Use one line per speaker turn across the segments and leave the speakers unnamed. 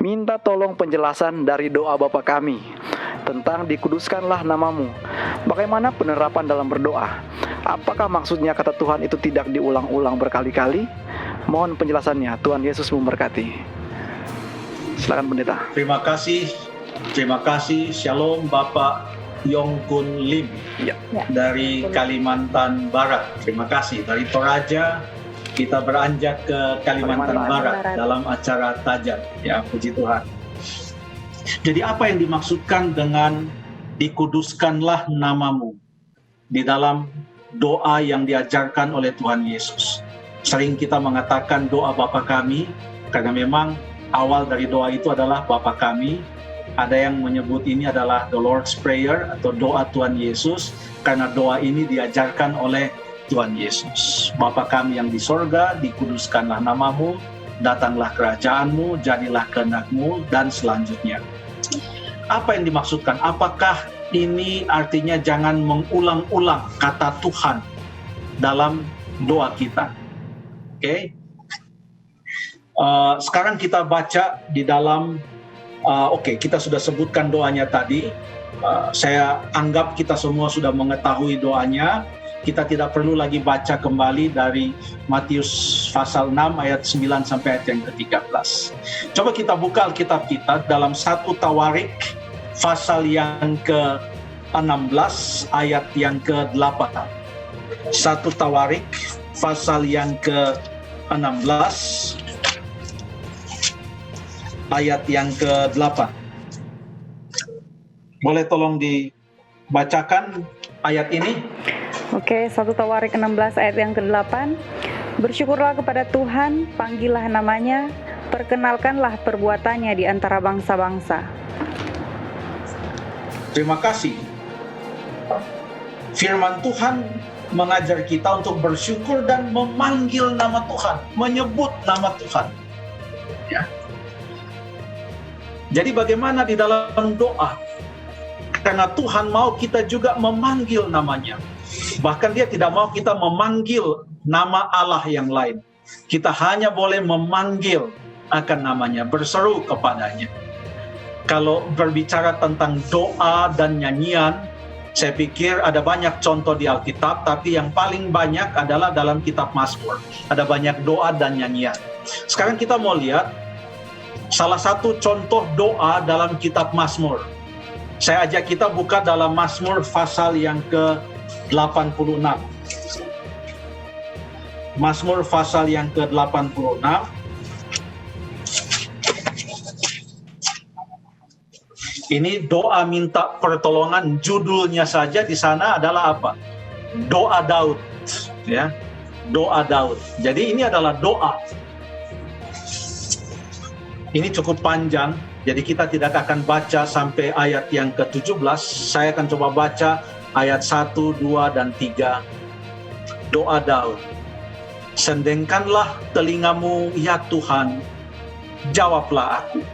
minta tolong penjelasan dari doa Bapa kami tentang dikuduskanlah namamu. Bagaimana penerapan dalam berdoa? Apakah maksudnya kata Tuhan itu tidak diulang-ulang berkali-kali? Mohon penjelasannya. Tuhan Yesus memberkati. Silakan pendeta.
Terima kasih. Shalom Bapak Yongkun Lim dari Kalimantan Barat. Terima kasih. Dari Toraja kita beranjak ke Kalimantan Barat dalam acara Tajam. Ya, puji Tuhan. Jadi apa yang dimaksudkan dengan dikuduskanlah namamu di dalam doa yang diajarkan oleh Tuhan Yesus? Sering kita mengatakan doa Bapa kami, karena memang awal dari doa itu adalah Bapa kami. Ada yang menyebut ini adalah the Lord's Prayer atau doa Tuhan Yesus, karena doa ini diajarkan oleh Tuhan Yesus. Bapa kami yang di sorga, dikuduskanlah namamu, datanglah kerajaanmu, jadilah kehendak-mu, dan selanjutnya. Apa yang dimaksudkan? Apakah ini artinya jangan mengulang-ulang kata Tuhan dalam doa kita? Oke. Sekarang kita baca di dalam kita sudah sebutkan doanya tadi. Saya anggap kita semua sudah mengetahui doanya. Kita tidak perlu lagi baca kembali dari Matius pasal 6 ayat 9 sampai ayat yang ke-13. Coba kita buka Alkitab kita dalam 1 Tawarik pasal yang ke-16 ayat yang ke-8. 1 Tawarik pasal yang ke-16 ayat yang ke-8. Boleh tolong dibacakan ayat ini?
Oke, 1 Tawarik 16 ayat yang ke-8. Bersyukurlah kepada Tuhan, panggillah namanya, perkenalkanlah perbuatannya di antara bangsa-bangsa.
Terima kasih. Firman Tuhan mengajar kita untuk bersyukur dan memanggil nama Tuhan, menyebut nama Tuhan. Ya. Jadi bagaimana di dalam doa? Karena Tuhan mau kita juga memanggil namanya. Bahkan Dia tidak mau kita memanggil nama Allah yang lain. Kita hanya boleh memanggil akan namanya, berseru kepadanya. Kalau berbicara tentang doa dan nyanyian, saya pikir ada banyak contoh di Alkitab, tapi yang paling banyak adalah dalam kitab Mazmur. Ada banyak doa dan nyanyian. Sekarang kita mau lihat salah satu contoh doa dalam kitab Mazmur. Saya ajak kita buka dalam Mazmur pasal yang ke-86. Mazmur pasal yang ke-86. Ini doa minta pertolongan, judulnya saja di sana adalah apa? Doa Daud, ya. Doa Daud. Jadi ini adalah doa. Ini cukup panjang, jadi kita tidak akan baca sampai ayat yang ke-17. Saya akan coba baca ayat 1, 2, dan 3. Doa Daud. Sendengkanlah telingamu, ya Tuhan, jawablah aku.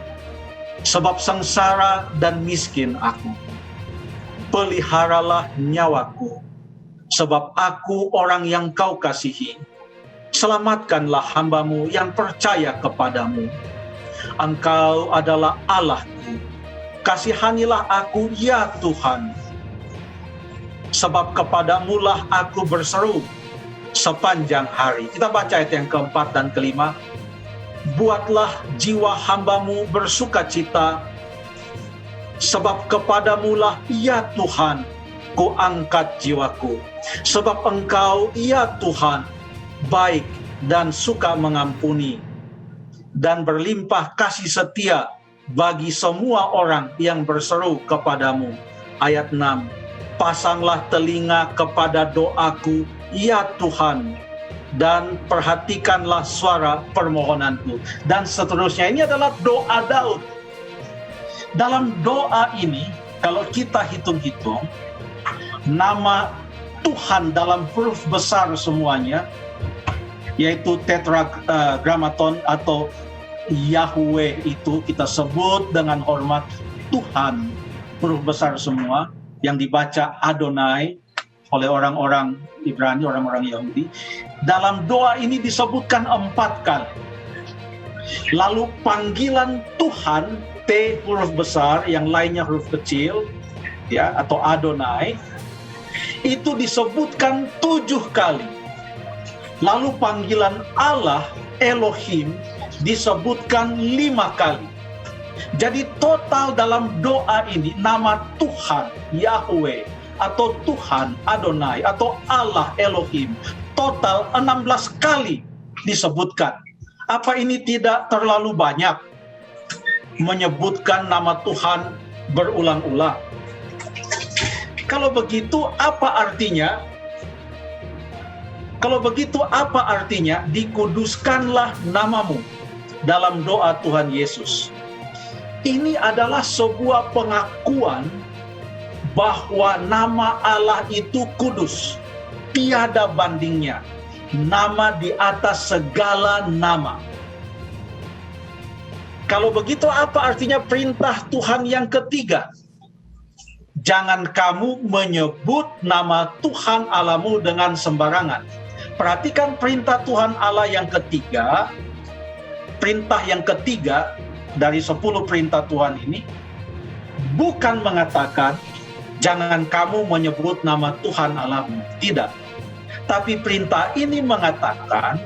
Sebab sengsara dan miskin aku. Peliharalah nyawaku, sebab aku orang yang kau kasihi. Selamatkanlah hambamu yang percaya kepadamu. Engkau adalah Allahku. Kasihanilah aku, ya Tuhan. Sebab kepadamulah aku berseru sepanjang hari. Kita baca ayat yang keempat dan kelima. Buatlah jiwa hambamu bersukacita, sebab kepadamulah, ya Tuhan, ku angkat jiwaku. Sebab Engkau, ya Tuhan, baik dan suka mengampuni, dan berlimpah kasih setia bagi semua orang yang berseru kepadamu. Ayat 6. Pasanglah telinga kepada doaku, ya Tuhan, dan perhatikanlah suara permohonanku. Dan seterusnya. Ini adalah doa Daud. Dalam doa ini, kalau kita hitung-hitung, nama Tuhan dalam huruf besar semuanya, yaitu tetragrammaton atau Yahweh, itu kita sebut dengan hormat Tuhan, huruf besar semua, yang dibaca Adonai oleh orang-orang Ibrani, orang-orang Yahudi. Dalam doa ini disebutkan 4 kali. Lalu panggilan Tuhan, T huruf besar, yang lainnya huruf kecil, ya, atau Adonai, itu disebutkan 7 kali. Lalu panggilan Allah, Elohim, disebutkan 5 kali. Jadi total dalam doa ini nama Tuhan, Yahweh, atau Tuhan, Adonai, atau Allah, Elohim, total 16 kali disebutkan. Apa ini tidak terlalu banyak menyebutkan nama Tuhan berulang-ulang? Kalau begitu apa artinya? Kalau begitu apa artinya dikuduskanlah namamu dalam doa Tuhan Yesus? Ini adalah sebuah pengakuan bahwa nama Allah itu kudus, tiada bandingnya, nama di atas segala nama. Kalau begitu apa artinya perintah Tuhan yang ketiga? Jangan kamu menyebut nama Tuhan Allahmu dengan sembarangan. Perhatikan perintah Tuhan Allah yang ketiga, perintah yang ketiga dari 10 perintah Tuhan ini, bukan mengatakan jangan kamu menyebut nama Tuhan Allahmu. Tidak. Tapi perintah ini mengatakan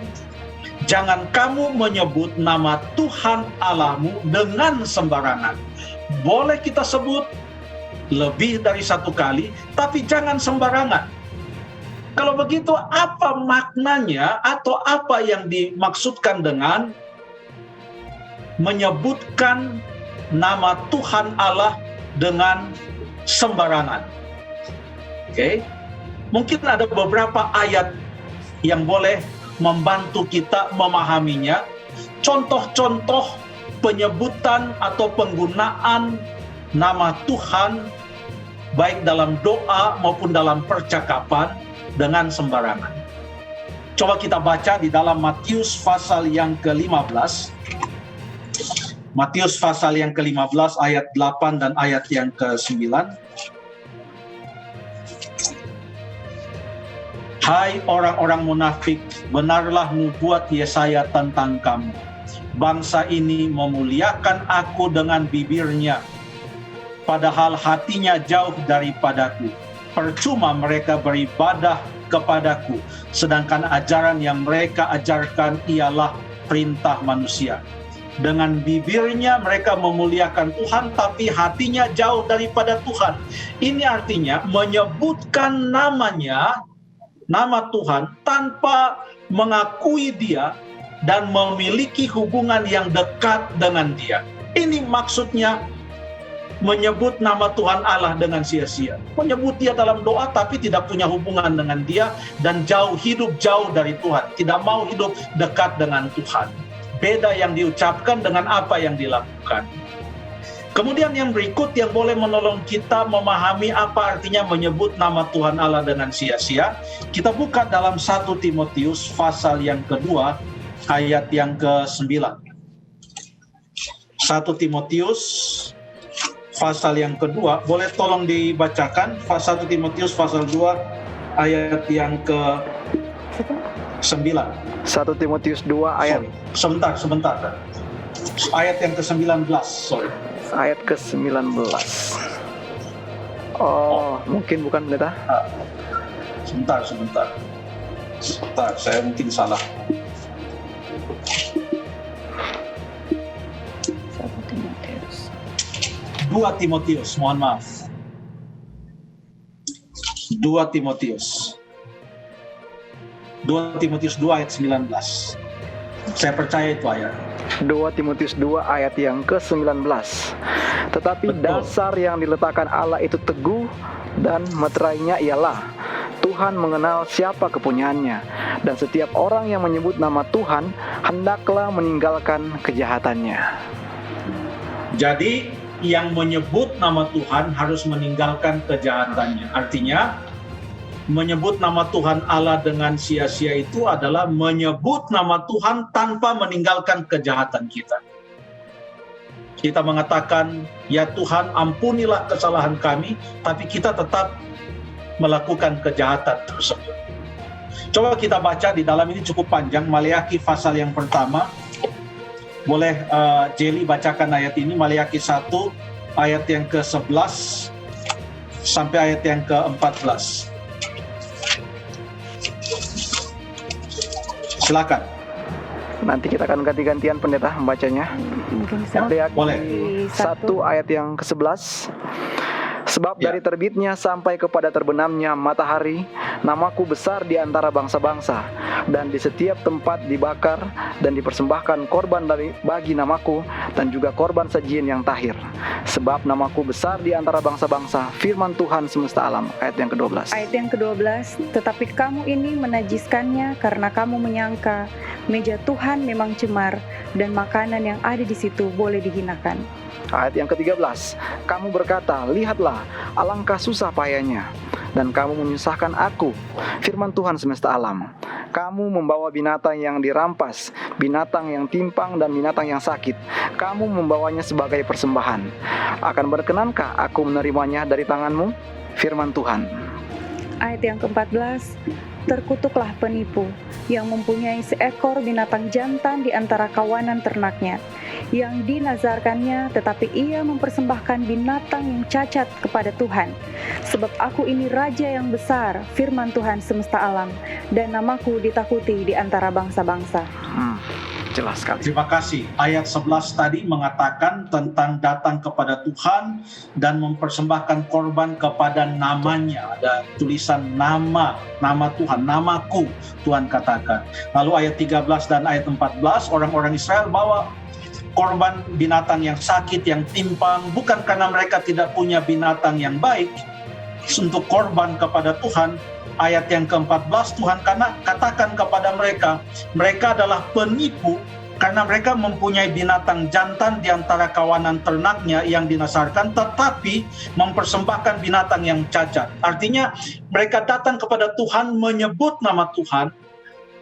jangan kamu menyebut nama Tuhan Allahmu dengan sembarangan. Boleh kita sebut lebih dari 1 kali, tapi jangan sembarangan. Kalau begitu apa maknanya atau apa yang dimaksudkan dengan menyebutkan nama Tuhan Allah dengan sembarangan? Oke. Mungkin ada beberapa ayat yang boleh membantu kita memahaminya. Contoh-contoh penyebutan atau penggunaan nama Tuhan baik dalam doa maupun dalam percakapan dengan sembarangan. Coba kita baca di dalam Matius pasal yang ke-15. Matius pasal yang ke-15 ayat 8 dan ayat yang ke-9. Hai orang-orang munafik, benarlah nubuat Yesaya tentang kamu. Bangsa ini memuliakan aku dengan bibirnya, padahal hatinya jauh daripadaku. Percuma mereka beribadah kepadaku, sedangkan ajaran yang mereka ajarkan ialah perintah manusia. Dengan bibirnya mereka memuliakan Tuhan, tapi hatinya jauh daripada Tuhan. Ini artinya menyebutkan namanya, nama Tuhan, tanpa mengakui Dia dan memiliki hubungan yang dekat dengan Dia. Ini maksudnya menyebut nama Tuhan Allah dengan sia-sia. Menyebut Dia dalam doa tapi tidak punya hubungan dengan Dia dan hidup jauh dari Tuhan. Tidak mau hidup dekat dengan Tuhan. Beda yang diucapkan dengan apa yang dilakukan. Kemudian yang berikut yang boleh menolong kita memahami apa artinya menyebut nama Tuhan Allah dengan sia-sia. Kita buka dalam 1 Timotius pasal yang kedua ayat yang ke-9. 1 Timotius pasal yang kedua, boleh tolong dibacakan 1 Timotius pasal 2 ayat yang ke-9.
1 Timotius 2 ayat.
Sebentar. Ayat yang ke-19,
Ayat ke-19. Mungkin bukan pendeta?
Sebentar, saya mungkin salah. 2 Timotius, mohon maaf. 2 Timotius 2 ayat 19. Saya percaya itu ayat.
2 Timotius 2 ayat yang ke-19. Tetapi
Betul.
dasar yang diletakkan Allah itu teguh dan meterainya ialah Tuhan mengenal siapa kepunyaannya, dan setiap orang yang menyebut nama Tuhan hendaklah meninggalkan kejahatannya.
Jadi yang menyebut nama Tuhan harus meninggalkan kejahatannya. Artinya menyebut nama Tuhan Allah dengan sia-sia itu adalah menyebut nama Tuhan tanpa meninggalkan kejahatan kita. Kita mengatakan, ya Tuhan ampunilah kesalahan kami, tapi kita tetap melakukan kejahatan tersebut. Coba kita baca di dalam ini cukup panjang, Maleakhi pasal yang pertama, Boleh Jelly bacakan ayat ini, Maliaki 1 ayat yang ke-11 sampai ayat yang ke-14. Silakan.
Nanti kita akan ganti-gantian pendeta membacanya.
Mungkin
Boleh.
1 ayat yang ke-11. Sebab
Ya.
dari terbitnya sampai kepada terbenamnya matahari, namaku besar di antara bangsa-bangsa, dan di setiap tempat dibakar dan dipersembahkan korban bagi namaku, dan juga korban sajian yang tahir. Sebab namaku besar di antara bangsa-bangsa, firman Tuhan semesta alam. Ayat yang ke-12.
Ayat yang ke-12, tetapi kamu ini menajiskannya karena kamu menyangka meja Tuhan memang cemar dan makanan yang ada di situ boleh dihinakan.
Ayat yang ke-13, kamu berkata, lihatlah, alangkah susah payahnya, dan kamu menyusahkan aku, firman Tuhan semesta alam. Kamu membawa binatang yang dirampas, binatang yang timpang dan binatang yang sakit. Kamu membawanya sebagai persembahan. Akan berkenankah aku menerimanya dari tanganmu? Firman Tuhan.
Ayat yang ke-14, terkutuklah penipu yang mempunyai seekor binatang jantan di antara kawanan ternaknya, yang dinazarkannya, tetapi ia mempersembahkan binatang yang cacat kepada Tuhan. Sebab aku ini raja yang besar, firman Tuhan semesta alam, dan namaku ditakuti di antara bangsa-bangsa.
Jelas sekali.
Terima kasih. Ayat 11 tadi mengatakan tentang datang kepada Tuhan dan mempersembahkan korban kepada namanya. Ada tulisan nama Tuhan, namaku, Tuhan katakan. Lalu ayat 13 dan ayat 14, orang-orang Israel bawa korban binatang yang sakit, yang timpang, bukan karena mereka tidak punya binatang yang baik untuk korban kepada Tuhan. Ayat yang ke-14, Tuhan katakan kepada mereka, mereka adalah penipu karena mereka mempunyai binatang jantan di antara kawanan ternaknya yang dinasarkan, tetapi mempersembahkan binatang yang cacat. Artinya mereka datang kepada Tuhan, menyebut nama Tuhan.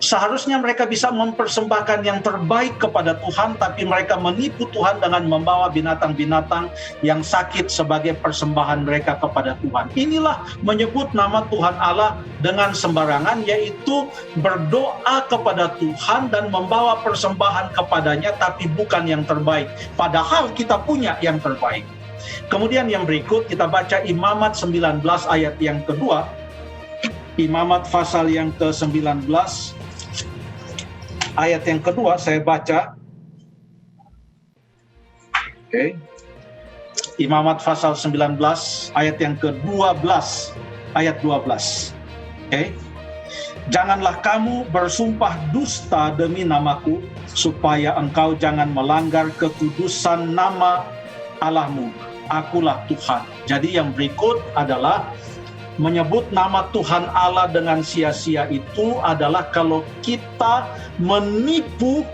Seharusnya mereka bisa mempersembahkan yang terbaik kepada Tuhan, tapi mereka menipu Tuhan dengan membawa binatang-binatang yang sakit sebagai persembahan mereka kepada Tuhan. Inilah menyebut nama Tuhan Allah dengan sembarangan, yaitu berdoa kepada Tuhan dan membawa persembahan kepadanya, tapi bukan yang terbaik. Padahal kita punya yang terbaik. Kemudian yang berikut kita baca Imamat 19 ayat yang kedua. Imamat pasal yang ke-19 ayat yang kedua saya baca. Oke. Imamat pasal 19 ayat yang ke-12, ayat 12. Oke. Janganlah kamu bersumpah dusta demi namaku, supaya engkau jangan melanggar kekudusan nama Allahmu. Akulah Tuhan. Jadi yang berikut adalah menyebut nama Tuhan Allah dengan sia-sia itu adalah kalau kita menipu,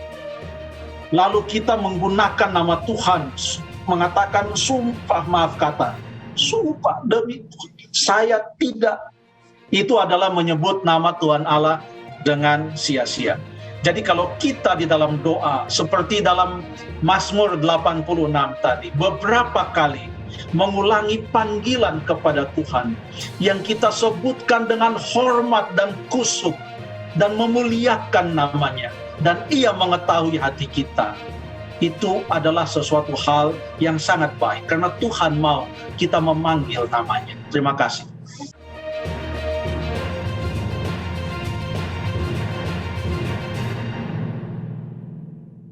lalu kita menggunakan nama Tuhan, mengatakan sumpah, sumpah demi saya tidak. Itu adalah menyebut nama Tuhan Allah dengan sia-sia. Jadi kalau kita di dalam doa, seperti dalam Mazmur 86 tadi, beberapa kali mengulangi panggilan kepada Tuhan yang kita sebutkan dengan hormat dan khusyuk dan memuliakan namanya, dan ia mengetahui hati kita, itu adalah sesuatu hal yang sangat baik karena Tuhan mau kita memanggil namanya. Terima kasih.